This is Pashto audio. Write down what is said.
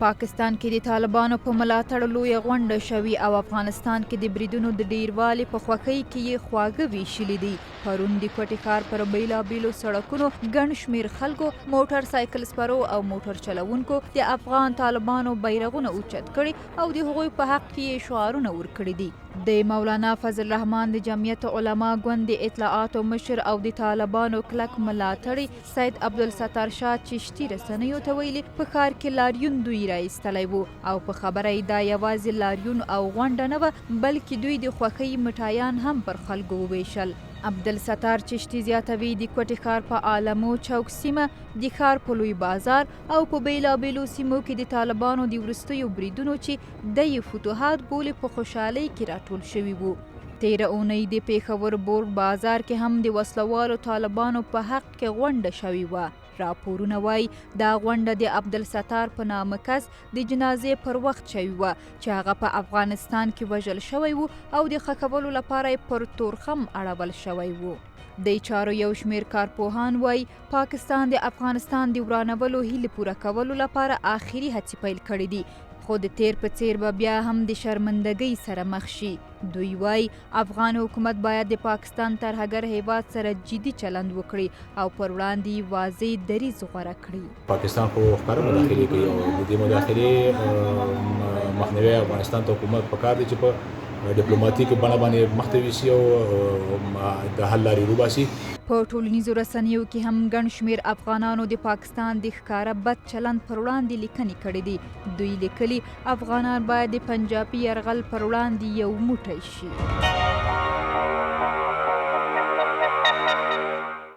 پاکستان کې د طالبانو په ملاتړ لویه غونډه شوې او افغانستان کې د بریدونو د ډیروالي په خوښۍ کې یې خواږه ویشلي دي. پرون د کوټې ښار پر بیلابیلو سړکونو ګڼ شمېر خلکو، موټر سایکل سپرو او موټر چلوونکو د افغان طالبانو بیرغونه اوچت کړي او د هغوی په حق کې شعارونه ورکړي دي. د مولانا فضل الرحمن د جمعیت علما ګوند د اطلاعاتو مشر او د طالبانو کلک ملاتړي سید عبدالستار شاه چشتي رسنیو ته ویلي په ښار کې لاریون دوی راایستلی و او په خبره یې دا یوازې لاریون او غونډه نه وه بلکې دوی د خوښۍ مټایان هم پر خلکو وویشل. عبدالستار چشتي زیاتوي د کوټې ښار په عالمو چوک سیمه، د ښار په لوی بازار او په بیلابیلو سیمو کې د طالبانو د وروستیو بریدونو چې د یې فتوحات بولي په خوشحالۍ کې راټول شوي وو. تیره اونۍ د پیښور بورډ بازار کې هم د وسلوالو طالبانو په حق کې غونډه شوې وه. راپورونه وایي دا غونډه د عبدالستار په نامه کس د جنازې پر وخت شوې وه چې هغه په افغانستان کې وژل شوی و او د ښه کولو لپاره یې پر تورخم اړول شوی و. د چارو یو شمېر کارپوهان وایي پاکستان د افغانستان د ورانولو هیلې پوره کولو لپاره آخري هڅې پیل کړي دي، خو د تیر په څیر به بیا هم د شرمندګۍ سره مخ شي. دوی وایي افغان حکومت باید د پاکستان ترهګر هیواد سره جدي چلند وکړي او پر وړاندې واضح دریځ غوره کړي. پاکستان خو ښکاره مداخلې کوي او د دې مداخلې مخنیوی افغانستان ته حکومت پکار دی چې په ډیپلوماټیک بڼه باندې مخته ویسي او د حل لارې وباسي. په ټولنیزو رسنیو کې هم ګڼ شمېر افغانانو د پاکستان د ښکاره بد چلند پر وړاندې لیکنې کړې دي. دوی لیکلي افغانان باید د پنجابي یرغل پر وړاندې یو موټی شي.